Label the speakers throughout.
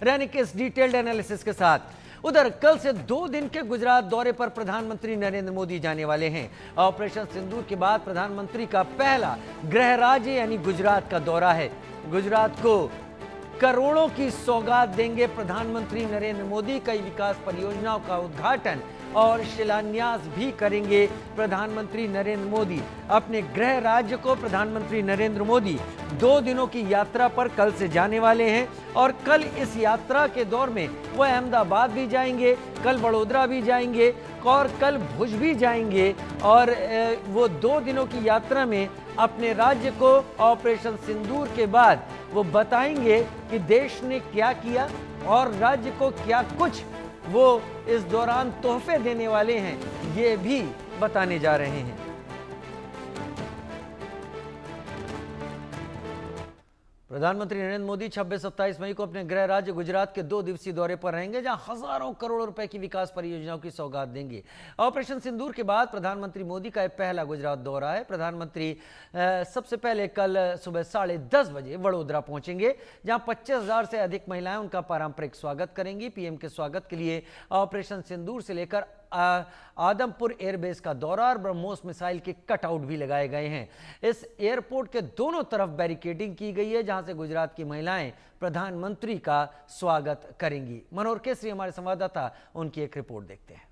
Speaker 1: रहने के इस डिटेल्ड एनालिसिस के साथ। उधर कल से 2 दिन के गुजरात दौरे पर प्रधानमंत्री नरेंद्र मोदी जाने वाले हैं। ऑपरेशन सिंदूर के बाद प्रधानमंत्री का पहला गृह राज्य यानी गुजरात का दौरा है। गुजरात को करोड़ों की सौगात देंगे प्रधानमंत्री नरेंद्र मोदी। कई विकास परियोजनाओं का उद्घाटन और शिलान्यास भी करेंगे प्रधानमंत्री नरेंद्र मोदी। अपने गृह राज्य को प्रधानमंत्री नरेंद्र मोदी 2 दिनों की यात्रा पर कल से जाने वाले हैं और कल इस यात्रा के दौर में वो अहमदाबाद भी जाएंगे, कल वडोदरा भी जाएंगे और कल भुज भी जाएंगे। और वो 2 दिनों की यात्रा में अपने राज्य को ऑपरेशन सिंदूर के बाद वो बताएंगे कि देश ने क्या किया और राज्य को क्या कुछ वो इस दौरान तोहफे देने वाले हैं, ये भी बताने जा रहे हैं। प्रधानमंत्री नरेंद्र मोदी 26-27 मई को अपने गृह राज्य गुजरात के 2 दिवसीय दौरे पर रहेंगे, जहां हजारों करोड़ रुपए की विकास परियोजनाओं की सौगात देंगे। ऑपरेशन सिंदूर के बाद प्रधानमंत्री मोदी का यह पहला गुजरात दौरा है। प्रधानमंत्री सबसे पहले कल सुबह 10:30 बजे वडोदरा पहुंचेंगे, जहां 25,000 से अधिक महिलाएं उनका पारंपरिक स्वागत करेंगी। पीएम के स्वागत के लिए ऑपरेशन सिंदूर से लेकर आदमपुर एयरबेस का दौरा और ब्रह्मोस मिसाइल के कटआउट भी लगाए गए हैं। इस एयरपोर्ट के दोनों तरफ बैरिकेडिंग की गई है, जहां से गुजरात की महिलाएं प्रधानमंत्री का स्वागत करेंगी। मनोहर केसरी हमारे संवाददाता, उनकी एक रिपोर्ट देखते हैं।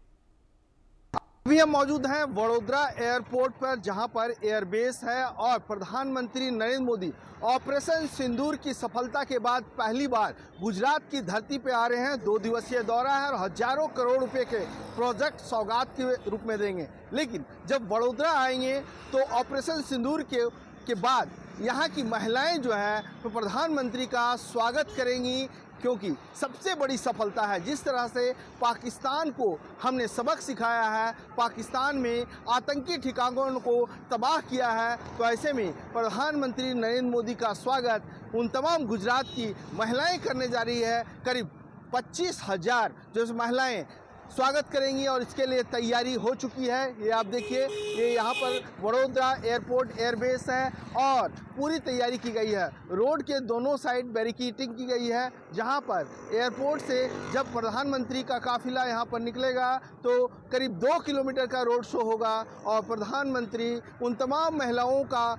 Speaker 2: अभी हम मौजूद हैं वडोदरा एयरपोर्ट पर, जहां पर एयरबेस है और प्रधानमंत्री नरेंद्र मोदी ऑपरेशन सिंदूर की सफलता के बाद पहली बार गुजरात की धरती पे आ रहे हैं। 2 दिवसीय दौरा है और हजारों करोड़ रुपए के प्रोजेक्ट सौगात के रूप में देंगे। लेकिन जब वडोदरा आएंगे तो ऑपरेशन सिंदूर के बाद यहाँ की महिलाएं जो हैं तो प्रधानमंत्री का स्वागत करेंगी, क्योंकि सबसे बड़ी सफलता है जिस तरह से पाकिस्तान को हमने सबक सिखाया है, पाकिस्तान में आतंकी ठिकानों को तबाह किया है। तो ऐसे में प्रधानमंत्री नरेंद्र मोदी का स्वागत उन तमाम गुजरात की महिलाएं करने जा रही है। करीब 25,000 जो महिलाएं स्वागत करेंगी और इसके लिए तैयारी हो चुकी है। ये आप देखिए, ये यहाँ पर वडोदरा एयरपोर्ट एयरबेस है और पूरी तैयारी की गई है। रोड के दोनों साइड बैरिकेडिंग की गई है, जहाँ पर एयरपोर्ट से जब प्रधानमंत्री का काफिला यहाँ पर निकलेगा तो करीब 2 किलोमीटर का रोड शो होगा और प्रधानमंत्री उन तमाम महिलाओं का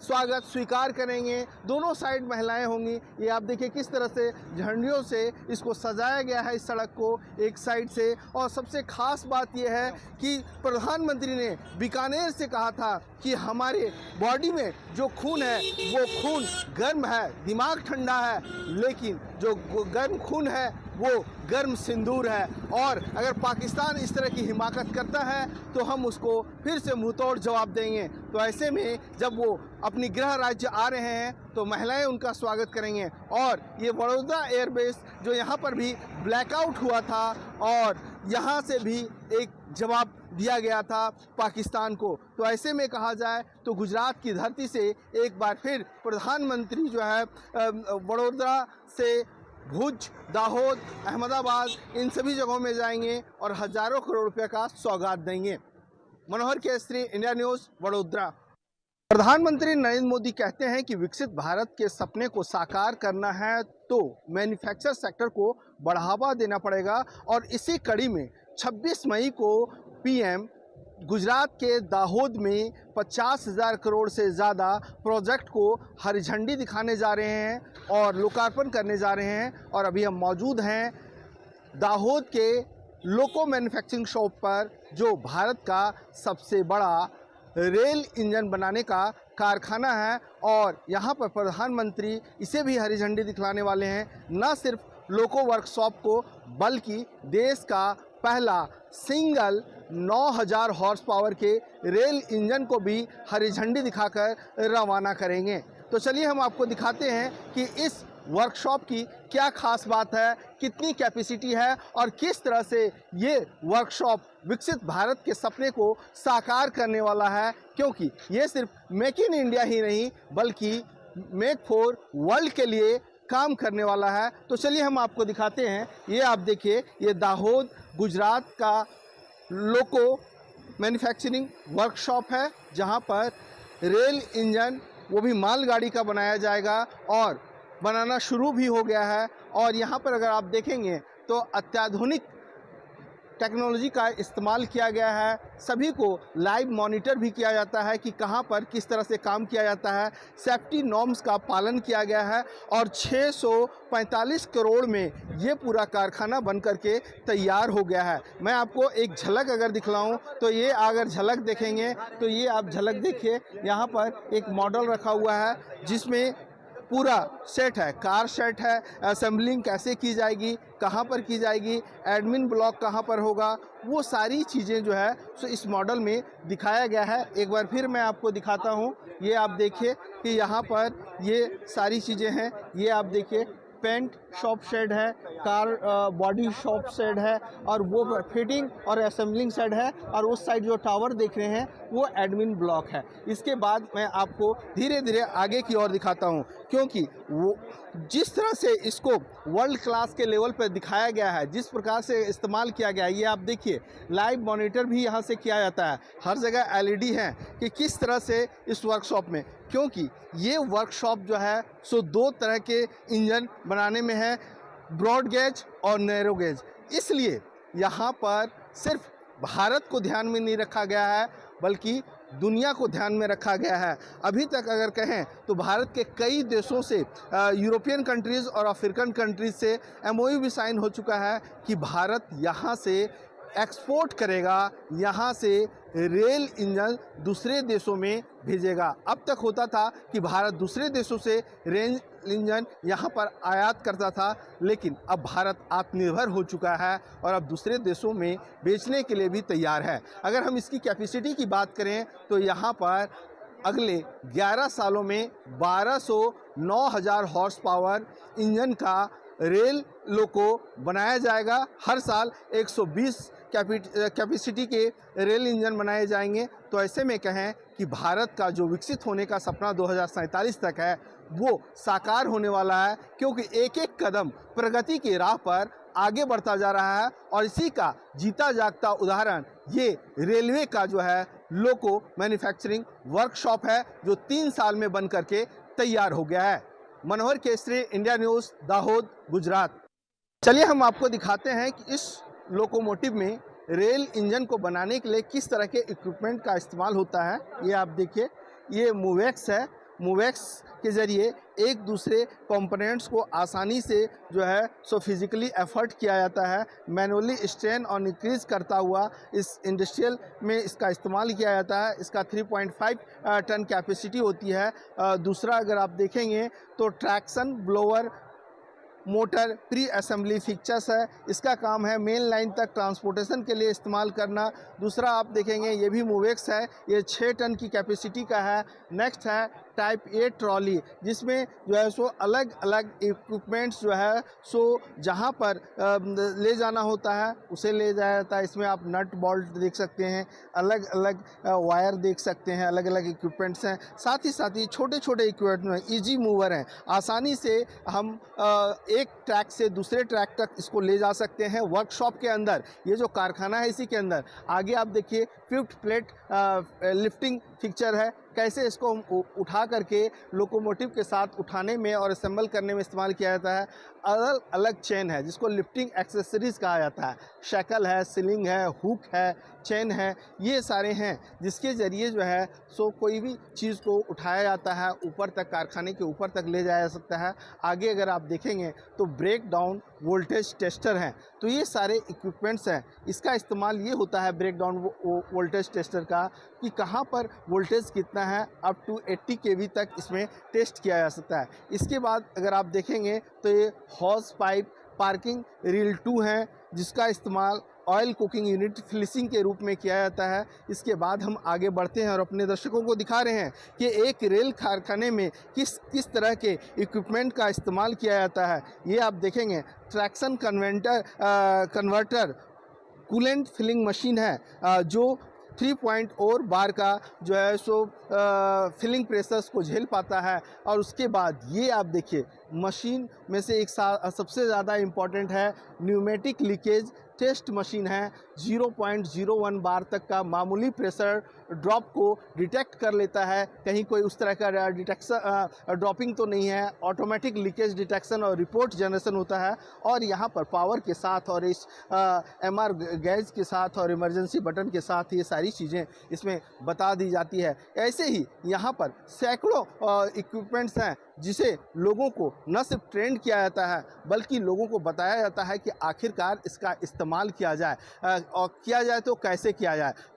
Speaker 2: स्वागत स्वीकार करेंगे। दोनों साइड महिलाएं होंगी। ये आप देखिए किस तरह से झंडियों से इसको सजाया गया है, इस सड़क को एक साइड से। और सबसे खास बात यह है कि प्रधानमंत्री ने बीकानेर से कहा था कि हमारे बॉडी में जो खून है वो खून गर्म है, दिमाग ठंडा है, लेकिन जो गर्म खून है वो गर्म सिंदूर है। और अगर पाकिस्तान इस तरह की हिमाकत करता है तो हम उसको फिर से मुंहतोड़ जवाब देंगे। तो ऐसे में जब वो अपनी गृह राज्य आ रहे हैं तो महिलाएं उनका स्वागत करेंगे। और ये वडोदरा एयरबेस जो यहाँ पर भी ब्लैकआउट हुआ था और यहाँ से भी एक जवाब दिया गया था पाकिस्तान को। तो ऐसे में कहा जाए तो गुजरात की धरती से एक बार फिर प्रधानमंत्री जो है वडोदरा से भुज, दाहोद, अहमदाबाद इन सभी जगहों में जाएंगे और हजारों करोड़ रुपए का सौगात देंगे। मनोहर केसरी, इंडिया न्यूज़, वडोदरा। प्रधानमंत्री नरेंद्र मोदी कहते हैं कि विकसित भारत के सपने को साकार करना है तो मैन्युफैक्चर सेक्टर को बढ़ावा देना पड़ेगा। और इसी कड़ी में 26 मई को पीएम गुजरात के दाहोद में 50,000 करोड़ से ज़्यादा प्रोजेक्ट को हरी झंडी दिखाने जा रहे हैं और लोकार्पण करने जा रहे हैं। और अभी हम मौजूद हैं दाहोद के लोको मैन्युफैक्चरिंग शॉप पर, जो भारत का सबसे बड़ा रेल इंजन बनाने का कारखाना है। और यहाँ पर प्रधानमंत्री इसे भी हरी झंडी दिखलाने वाले हैं। न सिर्फ लोको वर्कशॉप को बल्कि देश का पहला सिंगल 9,000 हॉर्स पावर के रेल इंजन को भी हरी झंडी दिखाकर रवाना करेंगे। तो चलिए हम आपको दिखाते हैं कि इस वर्कशॉप की क्या खास बात है, कितनी कैपेसिटी है और किस तरह से ये वर्कशॉप विकसित भारत के सपने को साकार करने वाला है। क्योंकि ये सिर्फ मेक इन इंडिया ही नहीं बल्कि मेक फॉर वर्ल्ड के लिए काम करने वाला है। तो चलिए हम आपको दिखाते हैं। ये आप देखिए, ये दाहोद गुजरात का लोको मैन्युफैक्चरिंग वर्कशॉप है, जहां पर रेल इंजन वो भी मालगाड़ी का बनाया जाएगा। और बनाना शुरू भी हो गया है। और यहाँ पर अगर आप देखेंगे तो अत्याधुनिक टेक्नोलॉजी का इस्तेमाल किया गया है। सभी को लाइव मॉनिटर भी किया जाता है कि कहाँ पर किस तरह से काम किया जाता है। सेफ्टी नॉर्म्स का पालन किया गया है और 645 करोड़ में ये पूरा कारखाना बन करके तैयार हो गया है। मैं आपको एक झलक अगर दिखलाऊं तो ये अगर झलक देखेंगे तो ये आप झलक देखिए, यहाँ पर एक मॉडल रखा हुआ है जिसमें पूरा सेट है, कार सेट है। असेंबलिंग कैसे की जाएगी, कहाँ पर की जाएगी, एडमिन ब्लॉक कहाँ पर होगा, वो सारी चीज़ें जो है सो इस मॉडल में दिखाया गया है। एक बार फिर मैं आपको दिखाता हूँ, ये आप देखिए कि यहाँ पर ये सारी चीज़ें हैं। ये आप देखिए पेंट शॉप शेड है, कार बॉडी शॉप शेड है और वो फिटिंग और असेंबलिंग शेड है। और उस साइड जो टावर देख रहे हैं वो एडमिन ब्लॉक है। इसके बाद मैं आपको धीरे धीरे आगे की ओर दिखाता हूँ, क्योंकि वो जिस तरह से इसको वर्ल्ड क्लास के लेवल पर दिखाया गया है, जिस प्रकार से इस्तेमाल किया गया है, ये आप देखिए लाइव मॉनिटर भी यहाँ से किया जाता है। हर जगह एलईडी है कि किस तरह से इस वर्कशॉप में, क्योंकि ये वर्कशॉप जो है सो दो तरह के इंजन बनाने में है, ब्रॉड गेज और नैरो गेज। इसलिए यहाँ पर सिर्फ भारत को ध्यान में नहीं रखा गया है बल्कि दुनिया को ध्यान में रखा गया है। अभी तक अगर कहें तो भारत के कई देशों से, यूरोपियन कंट्रीज़ और अफ्रीकन कंट्रीज़ से एमओयू भी साइन हो चुका है कि भारत यहाँ से एक्सपोर्ट करेगा, यहाँ से रेल इंजन दूसरे देशों में भेजेगा। अब तक होता था कि भारत दूसरे देशों से रेल इंजन यहाँ पर आयात करता था, लेकिन अब भारत आत्मनिर्भर हो चुका है और अब दूसरे देशों में बेचने के लिए भी तैयार है। अगर हम इसकी कैपेसिटी की बात करें तो यहाँ पर अगले 11 सालों में 9,000 हॉर्स पावर इंजन का रेल लोको बनाया जाएगा। हर साल 120 कैपेसिटी के रेल इंजन बनाए जाएंगे। तो ऐसे में कहें कि भारत का जो विकसित होने का सपना 2047 तक है वो साकार होने वाला है, क्योंकि एक एक कदम प्रगति की राह पर आगे बढ़ता जा रहा है। और इसी का जीता जागता उदाहरण ये रेलवे का जो है लोको मैन्युफैक्चरिंग वर्कशॉप है, जो 3 साल में बन करके तैयार हो गया है। मनोहर केसरी, इंडिया न्यूज़, दाहोद, गुजरात। चलिए हम आपको दिखाते हैं कि इस लोकोमोटिव में रेल इंजन को बनाने के लिए किस तरह के इक्विपमेंट का इस्तेमाल होता है। ये आप देखिए, ये मूवेक्स है। मूवेक्स के ज़रिए एक दूसरे कंपोनेंट्स को आसानी से जो है सो फिज़िकली एफर्ट किया जाता है। मैनुअली स्ट्रेन और इंक्रीज करता हुआ इस इंडस्ट्रियल में इसका इस्तेमाल किया जाता है। इसका 3.5 टन कैपेसिटी होती है। दूसरा अगर आप देखेंगे तो traction blower motor pre assembly fixtures है। इसका काम है मेन लाइन तक ट्रांसपोर्टेशन के लिए इस्तेमाल करना। दूसरा आप देखेंगे ये भी मूवेक्स है, ये 6 टन की कैपेसिटी का है। नेक्स्ट है टाइप ए ट्रॉली, जिसमें जो है सो अलग अलग इक्विपमेंट्स जो है सो जहां पर ले जाना होता है उसे ले जाया जाता है। इसमें आप नट बोल्ट देख सकते हैं, अलग अलग वायर देख सकते हैं, अलग अलग इक्विपमेंट्स हैं। साथ ही छोटे छोटे इक्विपमेंट ईजी मूवर हैं, आसानी से हम एक ट्रैक से दूसरे ट्रैक तक इसको ले जा सकते हैं। वर्कशॉप के अंदर ये जो कारखाना है इसी के अंदर आगे आप देखिए 5th प्लेट लिफ्टिंग फिक्चर है। कैसे इसको हम उठा करके लोकोमोटिव के साथ उठाने में और असेंबल करने में इस्तेमाल किया जाता है। अलग अलग चेन है जिसको लिफ्टिंग एक्सेसरीज कहा जाता है। शैकल है, सीलिंग है, हुक है, चेन है, ये सारे हैं जिसके ज़रिए जो है सो कोई भी चीज़ को उठाया जाता है, ऊपर तक कारखाने के ऊपर तक ले जाया जा सकता है। आगे अगर आप देखेंगे तो ब्रेक डाउन वोल्टेज टेस्टर हैं। तो ये सारे इक्विपमेंट्स हैं, इसका इस्तेमाल ये होता है ब्रेक डाउन वोल्टेज टेस्टर का कि कहाँ पर वोल्टेज कितना है, अप टू 80 kV तक इसमें टेस्ट किया जा सकता है। इसके बाद अगर आप देखेंगे तो ये हॉस पाइप पार्किंग रील 2 हैं, जिसका इस्तेमाल ऑयल कुकिंग यूनिट फिलिसिंग के रूप में किया जाता है। इसके बाद हम आगे बढ़ते हैं और अपने दर्शकों को दिखा रहे हैं कि एक रेल कारखाने में किस तरह के इक्विपमेंट का इस्तेमाल किया जाता है। ये आप देखेंगे traction converter coolant filling machine है, जो 3.0 बार का जो है सो फिलिंग प्रेशर्स को झेल पाता है। और उसके बाद ये आप देखिए मशीन में से एक सबसे ज़्यादा इम्पॉर्टेंट है न्यूमेटिक लीकेज टेस्ट मशीन है। 0.01 बार तक का मामूली प्रेशर ड्रॉप को डिटेक्ट कर लेता है, कहीं कोई उस तरह का डिटेक्शन ड्रॉपिंग तो नहीं है। ऑटोमेटिक लीकेज डिटेक्शन और रिपोर्ट जनरेशन होता है और यहाँ पर पावर के साथ और इस MR गैस के साथ और इमरजेंसी बटन के साथ ये सारी चीज़ें इसमें बता दी जाती है। ऐसे ही यहाँ पर सैकड़ों इक्विपमेंट्स हैं जिसे लोगों को न सिर्फ ट्रेंड किया जाता है बल्कि लोगों को बताया जाता है कि आखिरकार इसका इस्तेमाल किया जाए और किया जाए तो कैसे किया जाए। तो